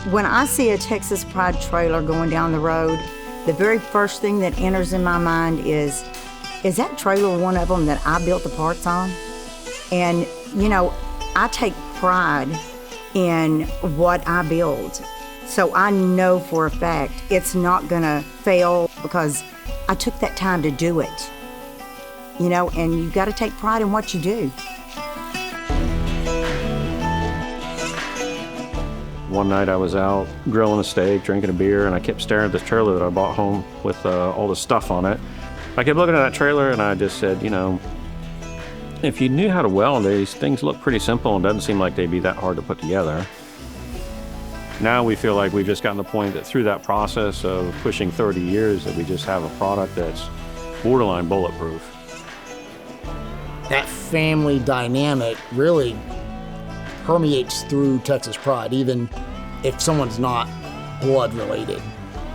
When I see a Texas Pride trailer going down the road, the very first thing that enters in my mind is that trailer one of them that I built the parts on? And, you know, I take pride in what I build. So I know for a fact it's not gonna fail because I took that time to do it. You know, and you gotta take pride in what you do. One night I was out grilling a steak, drinking a beer, and I kept staring at this trailer that I bought home with all the stuff on it. I kept looking at that trailer and I just said, you know, if you knew how to weld, these things look pretty simple and doesn't seem like they'd be that hard to put together. Now we feel like we've just gotten to the point that through that process of pushing 30 years that we just have a product that's borderline bulletproof. That family dynamic really permeates through Texas Pride, even if someone's not blood related.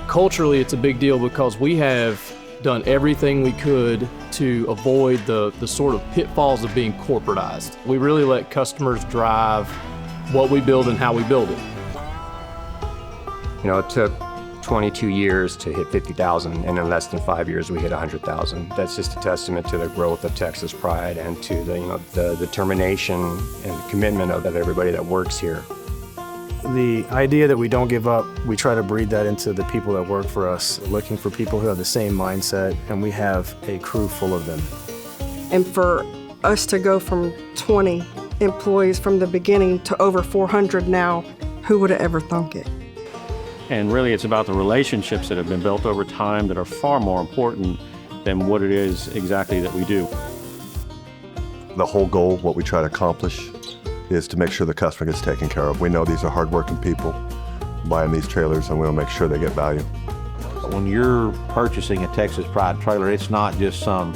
Culturally, it's a big deal because we have done everything we could to avoid the sort of pitfalls of being corporatized. We really let customers drive what we build and how we build it. You know, it took 22 years to hit 50,000, and in less than 5 years we hit 100,000. That's just a testament to the growth of Texas Pride and to the determination and the commitment of everybody that works here. The idea that we don't give up, we try to breed that into the people that work for us, looking for people who have the same mindset, and we have a crew full of them. And for us to go from 20 employees from the beginning to over 400 now, who would have ever thunk it? And really it's about the relationships that have been built over time that are far more important than what it is exactly that we do. The whole goal, what we try to accomplish, is to make sure the customer gets taken care of. We know these are hardworking people buying these trailers, and we'll make sure they get value. When you're purchasing a Texas Pride trailer, it's not just some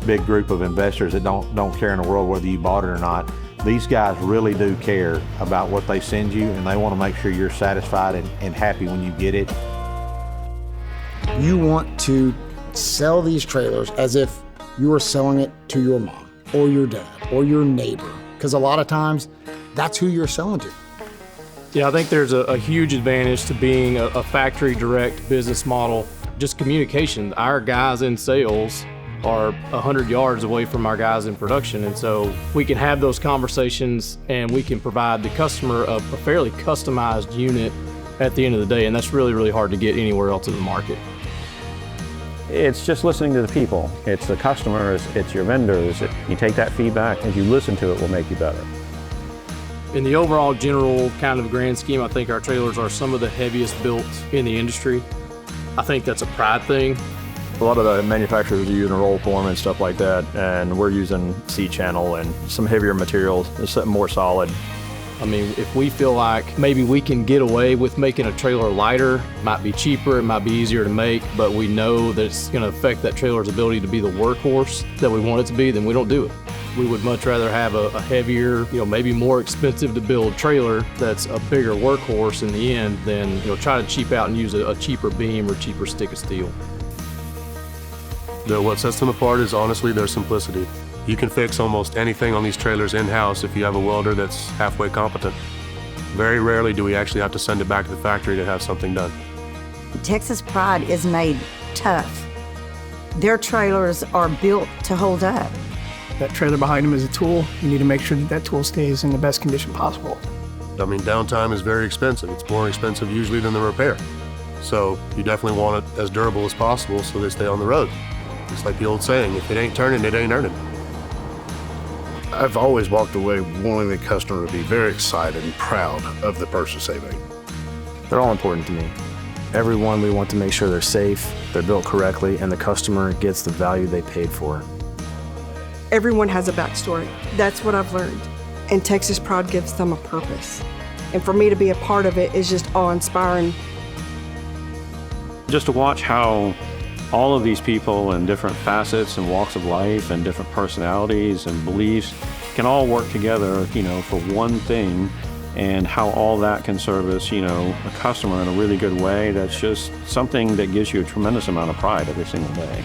big group of investors that don't care in the world whether you bought it or not. These guys really do care about what they send you, and they want to make sure you're satisfied and happy when you get it. You want to sell these trailers as if you are selling it to your mom or your dad or your neighbor, because a lot of times that's who you're selling to. Yeah, I think there's a huge advantage to being a factory direct business model. Just communication. Our guys in sales are 100 yards away from our guys in production, and so we can have those conversations and we can provide the customer a fairly customized unit at the end of the day, and that's really, really hard to get anywhere else in the market. It's just listening to the people. It's the customers, it's your vendors. You take that feedback, as you listen to it, will make you better. In the overall general kind of grand scheme, I think our trailers are some of the heaviest built in the industry. I think that's a pride thing. A lot of the manufacturers are using roll form and stuff like that, and we're using C-channel and some heavier materials, something more solid. I mean, if we feel like maybe we can get away with making a trailer lighter, might be cheaper, it might be easier to make, but we know that it's gonna affect that trailer's ability to be the workhorse that we want it to be, then we don't do it. We would much rather have a heavier, maybe more expensive to build trailer that's a bigger workhorse in the end than, try to cheap out and use a cheaper beam or cheaper stick of steel. What sets them apart is honestly their simplicity. You can fix almost anything on these trailers in-house if you have a welder that's halfway competent. Very rarely do we actually have to send it back to the factory to have something done. Texas Pride is made tough. Their trailers are built to hold up. That trailer behind them is a tool. You need to make sure that tool stays in the best condition possible. I mean, downtime is very expensive. It's more expensive usually than the repair. So you definitely want it as durable as possible so they stay on the road. It's like the old saying, if it ain't turning, it ain't earning. I've always walked away wanting the customer to be very excited and proud of the purchase they made. They're all important to me. Everyone, we want to make sure they're safe, they're built correctly, and the customer gets the value they paid for. Everyone has a backstory. That's what I've learned. And Texas Pride gives them a purpose. And for me to be a part of it is just awe-inspiring. Just to watch how all of these people in different facets and walks of life and different personalities and beliefs can all work together, for one thing, and how all that can service, a customer in a really good way. That's just something that gives you a tremendous amount of pride every single day.